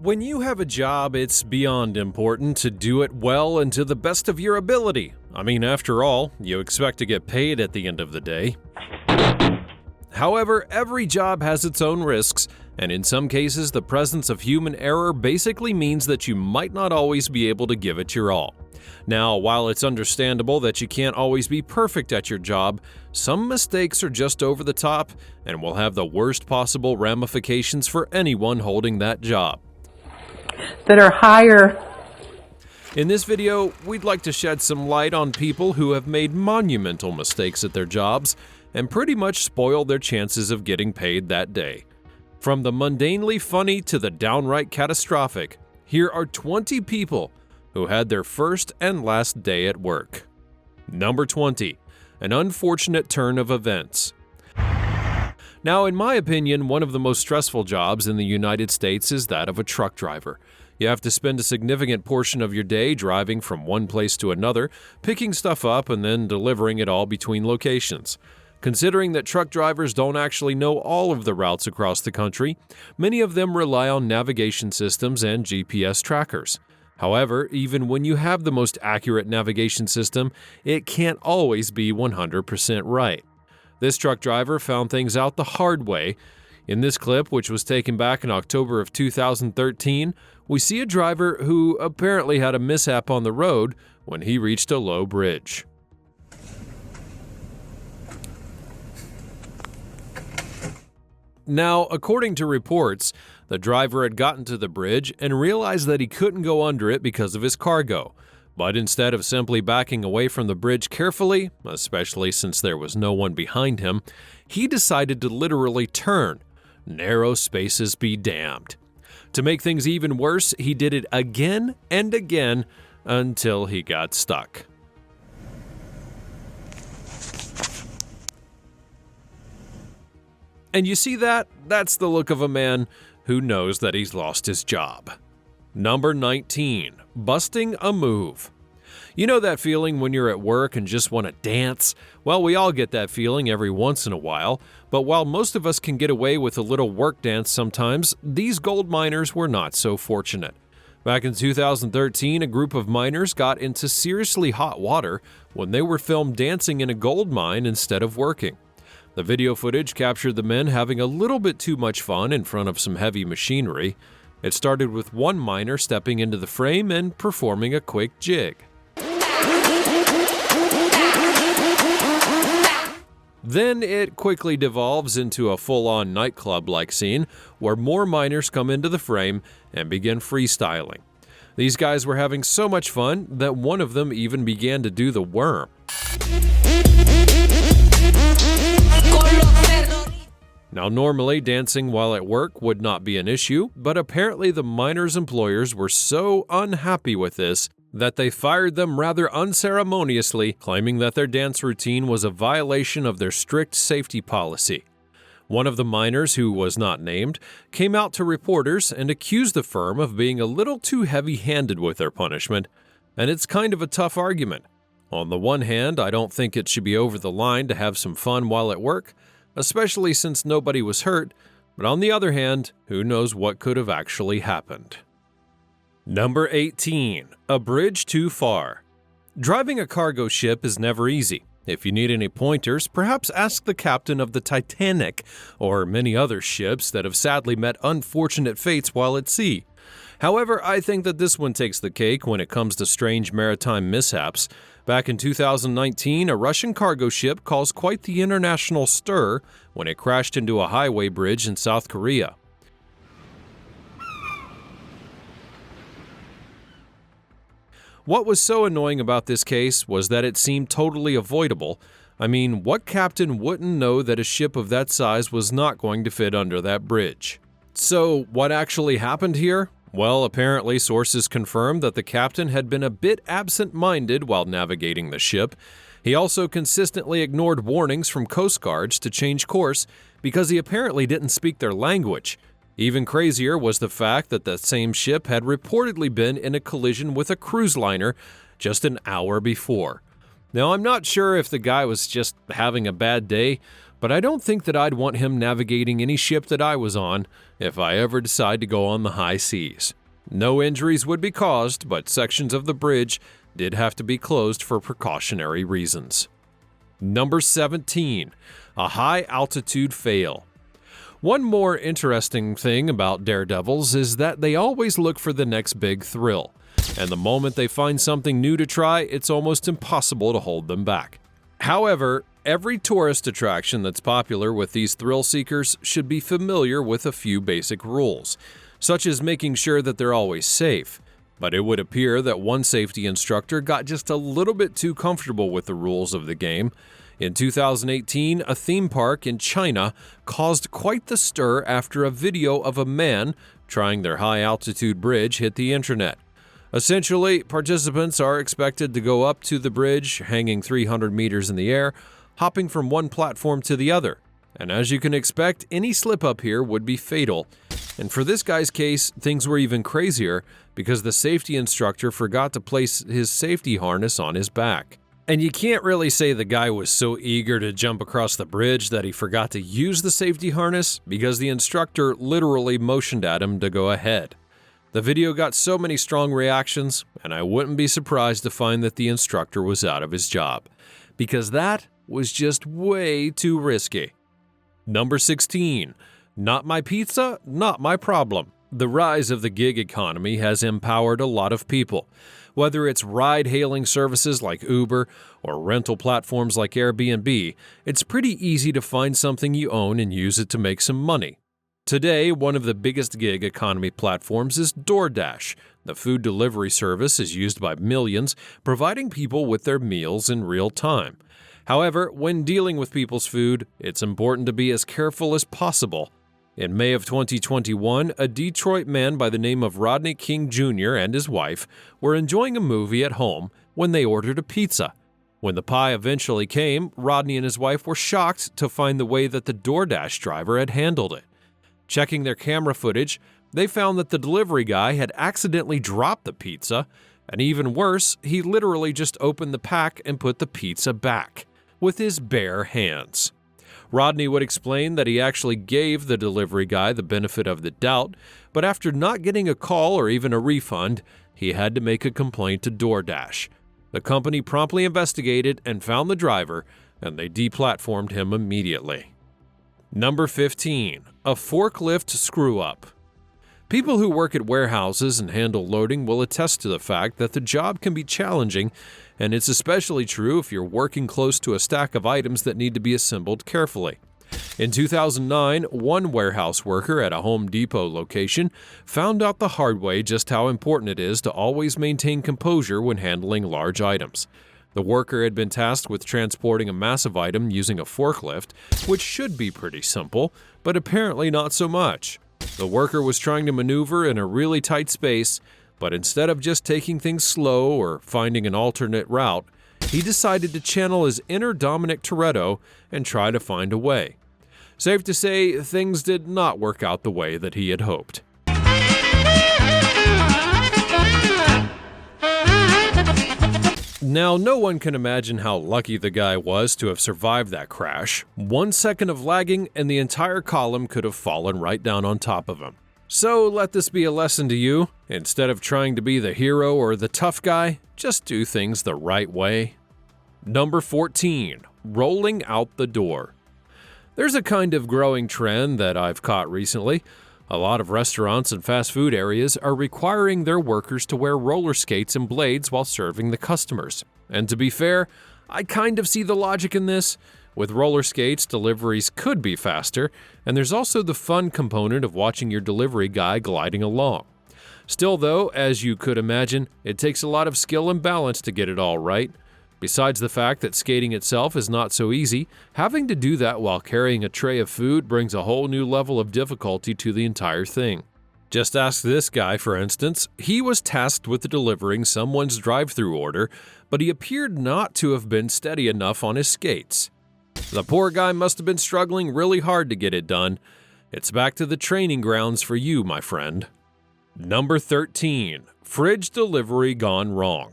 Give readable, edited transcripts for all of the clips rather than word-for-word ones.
When you have a job, it's beyond important to do it well and to the best of your ability. I mean, after all, you expect to get paid at the end of the day. However, every job has its own risks, and in some cases, the presence of human error basically means that you might not always be able to give it your all. Now, while it's understandable that you can't always be perfect at your job, some mistakes are just over the top and will have the worst possible ramifications for anyone holding that job. That are higher. In this video, we'd like to shed some light on people who have made monumental mistakes at their jobs and pretty much spoiled their chances of getting paid that day. From the mundanely funny to the downright catastrophic, here are 20 people who had their first and last day at work. Number 20. An unfortunate turn of events. Now, in my opinion, one of the most stressful jobs in the United States is that of a truck driver. You have to spend a significant portion of your day driving from one place to another, picking stuff up and then delivering it all between locations. Considering that truck drivers don't actually know all of the routes across the country, many of them rely on navigation systems and GPS trackers. However, even when you have the most accurate navigation system, it can't always be 100% right. This truck driver found things out the hard way. In this clip, which was taken back in October of 2013, we see a driver who apparently had a mishap on the road when he reached a low bridge. Now, according to reports, the driver had gotten to the bridge and realized that he couldn't go under it because of his cargo. But instead of simply backing away from the bridge carefully, especially since there was no one behind him, he decided to literally turn. Narrow spaces be damned. To make things even worse, he did it again and again until he got stuck. And you see that? That's the look of a man who knows that he's lost his job. Number 19. Busting a move. You know that feeling when you're at work and just want to dance? Well, we all get that feeling every once in a while, but while most of us can get away with a little work dance sometimes, these gold miners were not so fortunate. Back in 2013, a group of miners got into seriously hot water when they were filmed dancing in a gold mine instead of working. The video footage captured the men having a little bit too much fun in front of some heavy machinery. It started with one miner stepping into the frame and performing a quick jig. Then it quickly devolves into a full-on nightclub-like scene where more miners come into the frame and begin freestyling. These guys were having so much fun that one of them even began to do the worm. Now, normally, dancing while at work would not be an issue, but apparently the miners' employers were so unhappy with this that they fired them rather unceremoniously, claiming that their dance routine was a violation of their strict safety policy. One of the miners, who was not named, came out to reporters and accused the firm of being a little too heavy-handed with their punishment, and it's kind of a tough argument. On the one hand, I don't think it should be over the line to have some fun while at work, especially since nobody was hurt, but on the other hand, who knows what could have actually happened. Number 18. A bridge too far. Driving a cargo ship is never easy. If you need any pointers, perhaps ask the captain of the Titanic or many other ships that have sadly met unfortunate fates while at sea. However, I think that this one takes the cake when it comes to strange maritime mishaps. Back in 2019, a Russian cargo ship caused quite the international stir when it crashed into a highway bridge in South Korea. What was so annoying about this case was that it seemed totally avoidable. I mean, what captain wouldn't know that a ship of that size was not going to fit under that bridge? So, what actually happened here? Well, apparently sources confirmed that the captain had been a bit absent-minded while navigating the ship. He also consistently ignored warnings from Coast Guards to change course because he apparently didn't speak their language. Even crazier was the fact that the same ship had reportedly been in a collision with a cruise liner just an hour before. Now, I'm not sure if the guy was just having a bad day, but I don't think that I'd want him navigating any ship that I was on if I ever decide to go on the high seas. No injuries would be caused, but sections of the bridge did have to be closed for precautionary reasons. Number 17. A high-altitude fail. One more interesting thing about daredevils is that they always look for the next big thrill, and the moment they find something new to try, it's almost impossible to hold them back. However, every tourist attraction that's popular with these thrill seekers should be familiar with a few basic rules, such as making sure that they're always safe. But it would appear that one safety instructor got just a little bit too comfortable with the rules of the game. In 2018, a theme park in China caused quite the stir after a video of a man trying their high-altitude bridge hit the internet. Essentially, participants are expected to go up to the bridge, hanging 300 meters in the air, hopping from one platform to the other. And as you can expect, any slip-up here would be fatal. And for this guy's case, things were even crazier because the safety instructor forgot to place his safety harness on his back. And you can't really say the guy was so eager to jump across the bridge that he forgot to use the safety harness, because the instructor literally motioned at him to go ahead. The video got so many strong reactions, and I wouldn't be surprised to find that the instructor was out of his job, because that was just way too risky. Number 16. Not my pizza, not my problem. The rise of the gig economy has empowered a lot of people. Whether it's ride-hailing services like Uber or rental platforms like Airbnb, it's pretty easy to find something you own and use it to make some money. Today, one of the biggest gig economy platforms is DoorDash. The food delivery service is used by millions, providing people with their meals in real time. However, when dealing with people's food, it's important to be as careful as possible. In May of 2021, a Detroit man by the name of Rodney King Jr. and his wife were enjoying a movie at home when they ordered a pizza. When the pie eventually came, Rodney and his wife were shocked to find the way that the DoorDash driver had handled it. Checking their camera footage, they found that the delivery guy had accidentally dropped the pizza, and even worse, he literally just opened the pack and put the pizza back with his bare hands. Rodney would explain that he actually gave the delivery guy the benefit of the doubt, but after not getting a call or even a refund, he had to make a complaint to DoorDash. The company promptly investigated and found the driver, and they deplatformed him immediately. Number 15. A forklift screw-up. People who work at warehouses and handle loading will attest to the fact that the job can be challenging, and it's especially true if you're working close to a stack of items that need to be assembled carefully. In 2009, one warehouse worker at a Home Depot location found out the hard way just how important it is to always maintain composure when handling large items. The worker had been tasked with transporting a massive item using a forklift, which should be pretty simple, but apparently not so much. The worker was trying to maneuver in a really tight space, but instead of just taking things slow or finding an alternate route, he decided to channel his inner Dominic Toretto and try to find a way. Safe to say, things did not work out the way that he had hoped. Now, no one can imagine how lucky the guy was to have survived that crash. 1 second of lagging and the entire column could have fallen right down on top of him. So let this be a lesson to you. Instead of trying to be the hero or the tough guy, just do things the right way. Number 14. Rolling out the door. There's a kind of growing trend that I've caught recently. A lot of restaurants and fast food areas are requiring their workers to wear roller skates and blades while serving the customers. And to be fair, I kind of see the logic in this. With roller skates, deliveries could be faster, and there's also the fun component of watching your delivery guy gliding along. Still though, as you could imagine, it takes a lot of skill and balance to get it all right. Besides the fact that skating itself is not so easy, having to do that while carrying a tray of food brings a whole new level of difficulty to the entire thing. Just ask this guy, for instance. He was tasked with delivering someone's drive-through order, but he appeared not to have been steady enough on his skates. The poor guy must have been struggling really hard to get it done. It's back to the training grounds for you, my friend. Number 13. Fridge delivery gone wrong.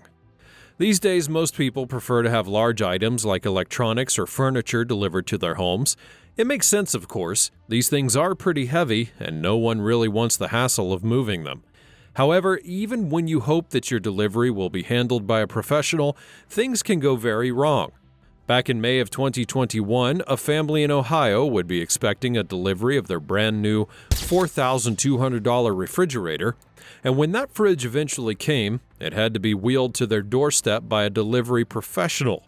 These days, most people prefer to have large items like electronics or furniture delivered to their homes, It makes sense, of course. These things are pretty heavy, and no one really wants the hassle of moving them. However, even when you hope that your delivery will be handled by a professional, things can go very wrong. Back in May of 2021, a family in Ohio would be expecting a delivery of their brand new $4,200 refrigerator, and when that fridge eventually came, it had to be wheeled to their doorstep by a delivery professional.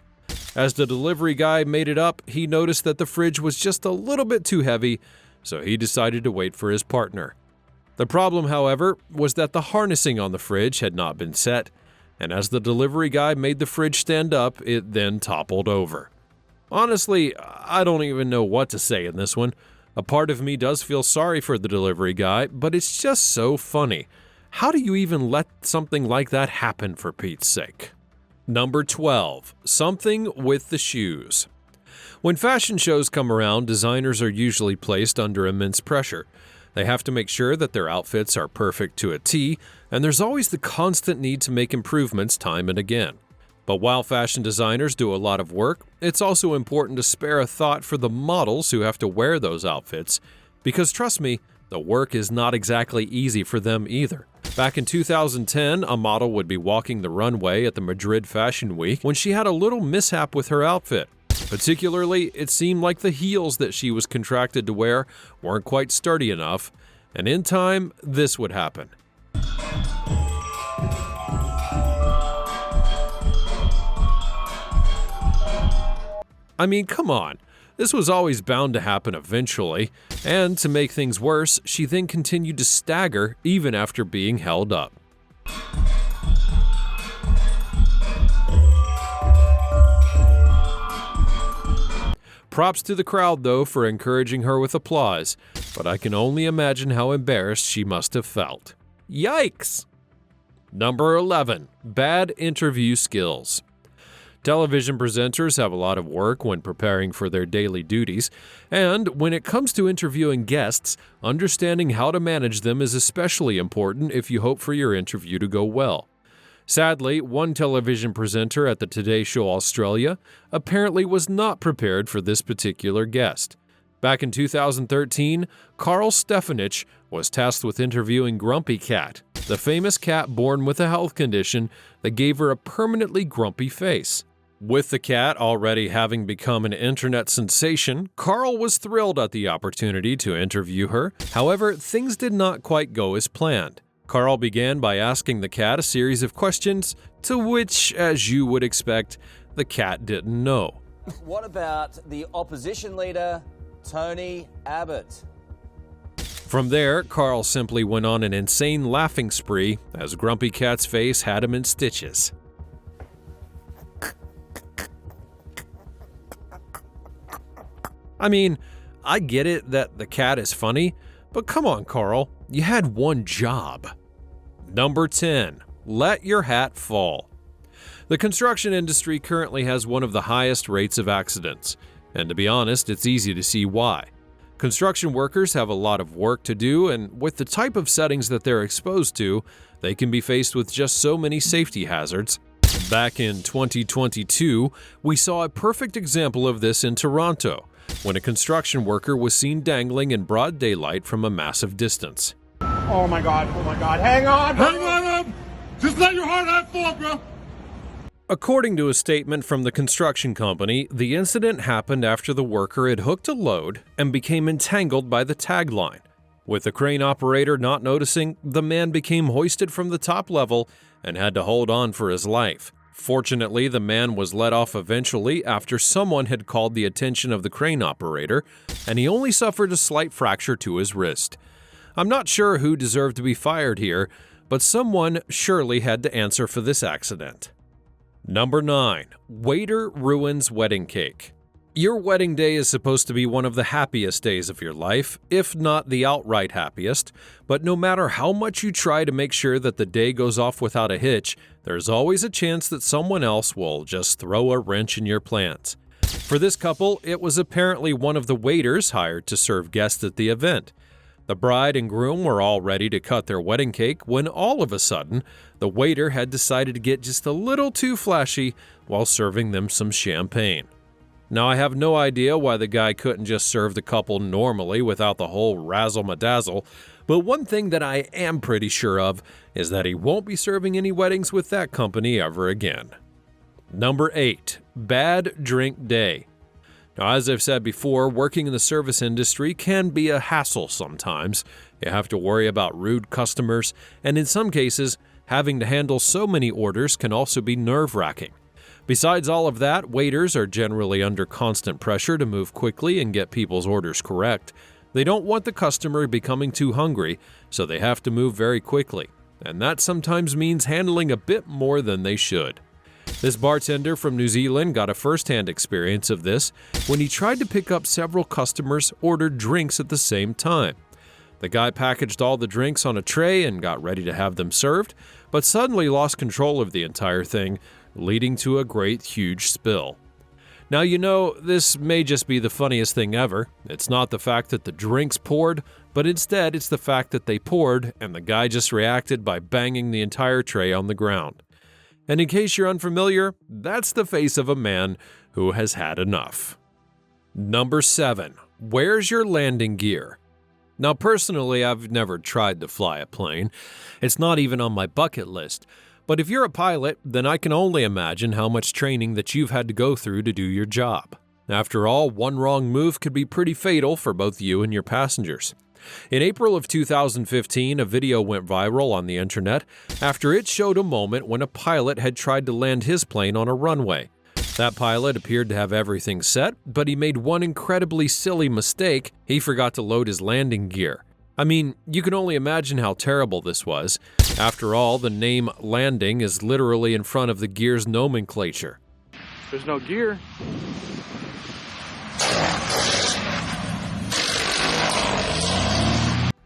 As the delivery guy made it up, he noticed that the fridge was just a little bit too heavy, so he decided to wait for his partner. The problem, however, was that the harnessing on the fridge had not been set, and as the delivery guy made the fridge stand up, it then toppled over. Honestly, I don't even know what to say in this one. A part of me does feel sorry for the delivery guy, but it's just so funny. How do you even let something like that happen, for Pete's sake? Number 12. Something with the shoes. When fashion shows come around, designers are usually placed under immense pressure. They have to make sure that their outfits are perfect to a T, and there's always the constant need to make improvements time and again. But while fashion designers do a lot of work, it's also important to spare a thought for the models who have to wear those outfits, because trust me, the work is not exactly easy for them either. Back in 2010, a model would be walking the runway at the Madrid Fashion Week when she had a little mishap with her outfit. Particularly, it seemed like the heels that she was contracted to wear weren't quite sturdy enough, and in time, this would happen. I mean, come on. This was always bound to happen eventually, and to make things worse, she then continued to stagger even after being held up. Props to the crowd, though, for encouraging her with applause, but I can only imagine how embarrassed she must have felt. Yikes! Number 11. Bad interview skills. Television presenters have a lot of work when preparing for their daily duties, and when it comes to interviewing guests, understanding how to manage them is especially important if you hope for your interview to go well. Sadly, one television presenter at the Today Show Australia apparently was not prepared for this particular guest. Back in 2013, Carl Stefanich was tasked with interviewing Grumpy Cat, the famous cat born with a health condition that gave her a permanently grumpy face. With the cat already having become an internet sensation, Carl was thrilled at the opportunity to interview her. However, things did not quite go as planned. Carl began by asking the cat a series of questions, to which, as you would expect, the cat didn't know. What about the opposition leader, Tony Abbott? From there, Carl simply went on an insane laughing spree as Grumpy Cat's face had him in stitches. I mean, I get it that the cat is funny, but come on, Carl, you had one job. Number 10. Let your hat fall. The construction industry currently has one of the highest rates of accidents, and to be honest, it's easy to see why. Construction workers have a lot of work to do, and with the type of settings that they're exposed to, they can be faced with just so many safety hazards. Back in 2022, we saw a perfect example of this in Toronto, when a construction worker was seen dangling in broad daylight from a massive distance. Oh my god, hang on! Hang on! Just let your heart out fall, bro! According to a statement from the construction company, the incident happened after the worker had hooked a load and became entangled by the tag line. With the crane operator not noticing, the man became hoisted from the top level and had to hold on for his life. Fortunately, the man was let off eventually after someone had called the attention of the crane operator, and he only suffered a slight fracture to his wrist. I'm not sure who deserved to be fired here, but someone surely had to answer for this accident. Number 9. Waiter ruins wedding cake. Your wedding day is supposed to be one of the happiest days of your life, if not the outright happiest, but no matter how much you try to make sure that the day goes off without a hitch, there's always a chance that someone else will just throw a wrench in your plans. For this couple, it was apparently one of the waiters hired to serve guests at the event. The bride and groom were all ready to cut their wedding cake when all of a sudden, the waiter had decided to get just a little too flashy while serving them some champagne. Now, I have no idea why the guy couldn't just serve the couple normally without the whole razzle-madazzle, but one thing that I am pretty sure of is that he won't be serving any weddings with that company ever again. Number 8. Bad drink day. Now, as I've said before, working in the service industry can be a hassle sometimes. You have to worry about rude customers, and in some cases, having to handle so many orders can also be nerve-wracking. Besides all of that, waiters are generally under constant pressure to move quickly and get people's orders correct. They don't want the customer becoming too hungry, so they have to move very quickly, and that sometimes means handling a bit more than they should. This bartender from New Zealand got a first-hand experience of this when he tried to pick up several customers' ordered drinks at the same time. The guy packaged all the drinks on a tray and got ready to have them served, but suddenly lost control of the entire thing, leading to a great huge spill. Now, you know, this may just be the funniest thing ever. It's not the fact that the drinks poured, but instead it's the fact that they poured and the guy just reacted by banging the entire tray on the ground. And in case you're unfamiliar, that's the face of a man who has had enough. Number 7. Where's your landing gear? Now, personally, I've never tried to fly a plane. It's not even on my bucket list. But if you're a pilot, then I can only imagine how much training that you've had to go through to do your job. After all, one wrong move could be pretty fatal for both you and your passengers. In April of 2015, a video went viral on the internet after it showed a moment when a pilot had tried to land his plane on a runway. That pilot appeared to have everything set, but he made one incredibly silly mistake. He forgot to load his landing gear. I mean, you can only imagine how terrible this was. After all, the name landing is literally in front of the gear's nomenclature. There's no gear.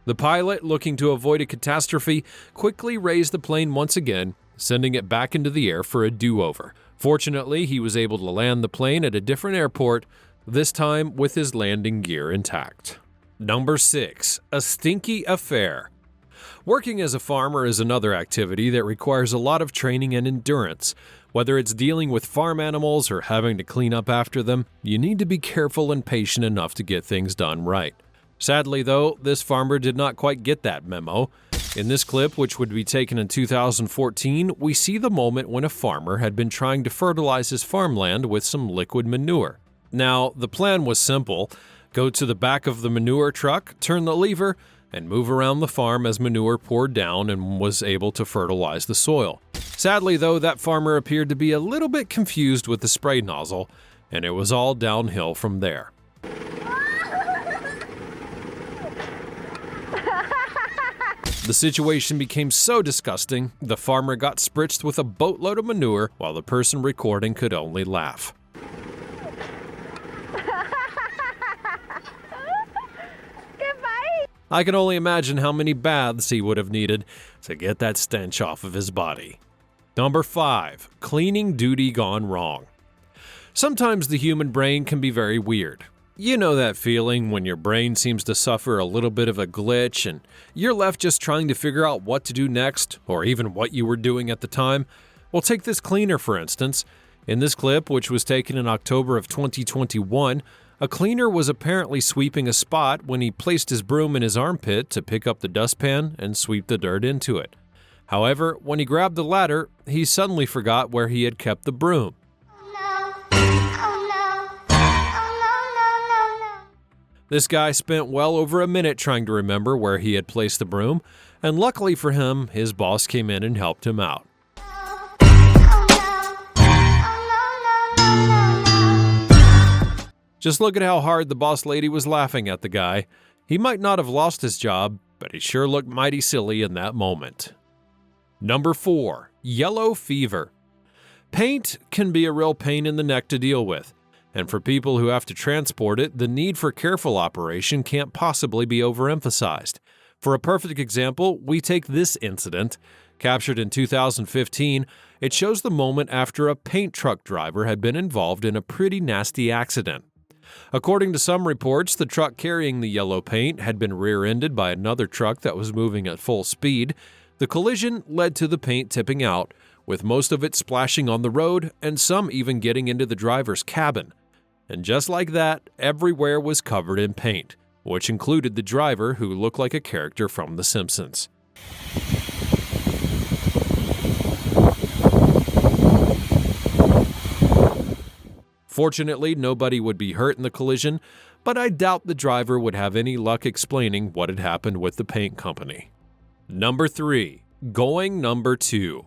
The pilot, looking to avoid a catastrophe, quickly raised the plane once again, sending it back into the air for a do-over. Fortunately, he was able to land the plane at a different airport, this time with his landing gear intact. Number 6. A stinky affair. Working as a farmer is another activity that requires a lot of training and endurance. Whether it's dealing with farm animals or having to clean up after them, you need to be careful and patient enough to get things done right. Sadly, though, this farmer did not quite get that memo. In this clip, which would be taken in 2014, we see the moment when a farmer had been trying to fertilize his farmland with some liquid manure. Now, the plan was simple. Go to the back of the manure truck, turn the lever, and move around the farm as manure poured down and was able to fertilize the soil. Sadly, though, that farmer appeared to be a little bit confused with the spray nozzle, and it was all downhill from there. The situation became so disgusting, the farmer got spritzed with a boatload of manure while the person recording could only laugh. I can only imagine how many baths he would have needed to get that stench off of his body. Number 5. Cleaning duty gone wrong. Sometimes the human brain can be very weird. You know that feeling when your brain seems to suffer a little bit of a glitch and you're left just trying to figure out what to do next, or even what you were doing at the time? Well, take this cleaner, for instance. In this clip, which was taken in October of 2021, a cleaner was apparently sweeping a spot when he placed his broom in his armpit to pick up the dustpan and sweep the dirt into it. However, when he grabbed the ladder, he suddenly forgot where he had kept the broom. This guy spent well over a minute trying to remember where he had placed the broom, and luckily for him, his boss came in and helped him out. Just look at how hard the boss lady was laughing at the guy. He might not have lost his job, but he sure looked mighty silly in that moment. Number 4. Yellow fever. Paint can be a real pain in the neck to deal with. And for people who have to transport it, the need for careful operation can't possibly be overemphasized. For a perfect example, we take this incident. Captured in 2015, it shows the moment after a paint truck driver had been involved in a pretty nasty accident. According to some reports, the truck carrying the yellow paint had been rear-ended by another truck that was moving at full speed. The collision led to the paint tipping out, with most of it splashing on the road and some even getting into the driver's cabin. And just like that, everywhere was covered in paint, which included the driver who looked like a character from The Simpsons. Fortunately, nobody would be hurt in the collision, but I doubt the driver would have any luck explaining what had happened with the paint company. Number 3. Going number 2.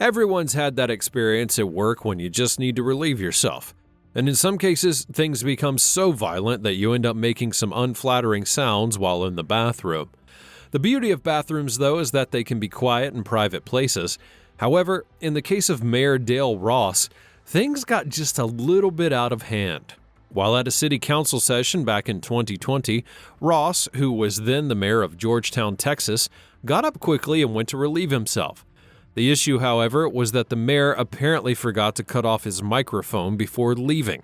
Everyone's had that experience at work when you just need to relieve yourself. And in some cases, things become so violent that you end up making some unflattering sounds while in the bathroom. The beauty of bathrooms, though, is that they can be quiet in private places. However, in the case of Mayor Dale Ross, things got just a little bit out of hand. While at a city council session back in 2020, Ross, who was then the mayor of Georgetown, Texas, got up quickly and went to relieve himself. The issue, however, was that the mayor apparently forgot to cut off his microphone before leaving.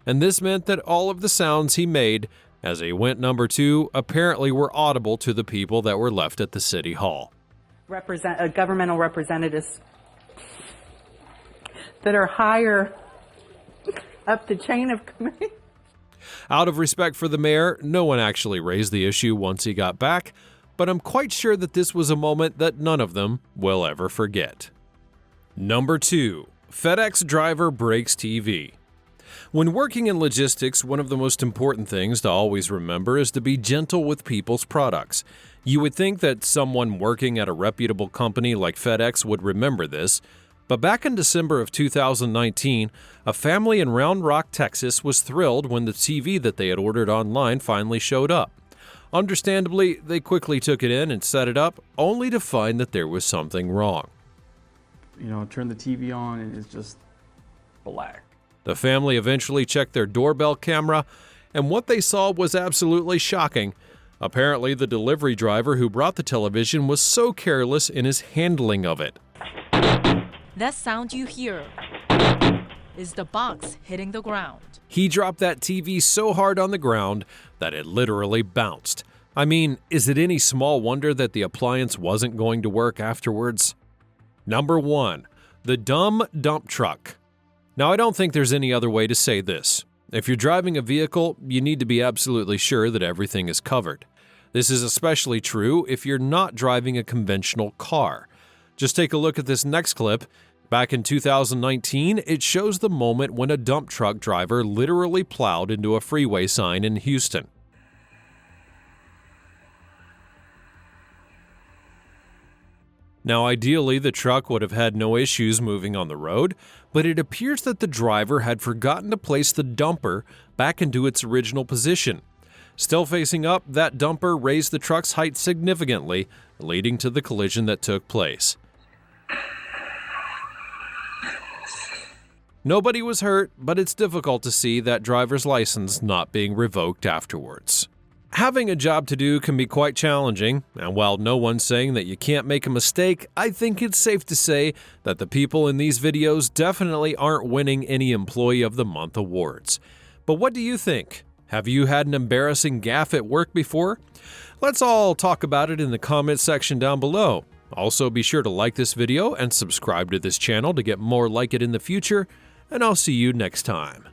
And this meant that all of the sounds he made as he went number 2 apparently were audible to the people that were left at the city hall. Governmental representatives that are higher up the chain of command. Out of respect for the mayor, no one actually raised the issue once he got back, but I'm quite sure that this was a moment that none of them will ever forget. Number 2. FedEx driver breaks TV. When working in logistics, one of the most important things to always remember is to be gentle with people's products. You would think that someone working at a reputable company like FedEx would remember this, but back in December of 2019, a family in Round Rock, Texas was thrilled when the TV that they had ordered online finally showed up. Understandably, they quickly took it in and set it up, only to find that there was something wrong. Turn the TV on and it's just black. The family eventually checked their doorbell camera, and what they saw was absolutely shocking. Apparently, the delivery driver who brought the television was so careless in his handling of it. That sound you hear is the box hitting the ground. He dropped that TV so hard on the ground that it literally bounced. I mean, is it any small wonder that the appliance wasn't going to work afterwards? Number 1. The dumb dump truck. Now, I don't think there's any other way to say this. If you're driving a vehicle, you need to be absolutely sure that everything is covered. This is especially true if you're not driving a conventional car. Just take a look at this next clip. Back in 2019, it shows the moment when a dump truck driver literally plowed into a freeway sign in Houston. Now, ideally, the truck would have had no issues moving on the road, but it appears that the driver had forgotten to place the dumper back into its original position. Still facing up, that dumper raised the truck's height significantly, leading to the collision that took place. Nobody was hurt, but it's difficult to see that driver's license not being revoked afterwards. Having a job to do can be quite challenging, and while no one's saying that you can't make a mistake, I think it's safe to say that the people in these videos definitely aren't winning any Employee of the Month awards. But what do you think? Have you had an embarrassing gaffe at work before? Let's all talk about it in the comments section down below. Also, be sure to like this video and subscribe to this channel to get more like it in the future, and I'll see you next time.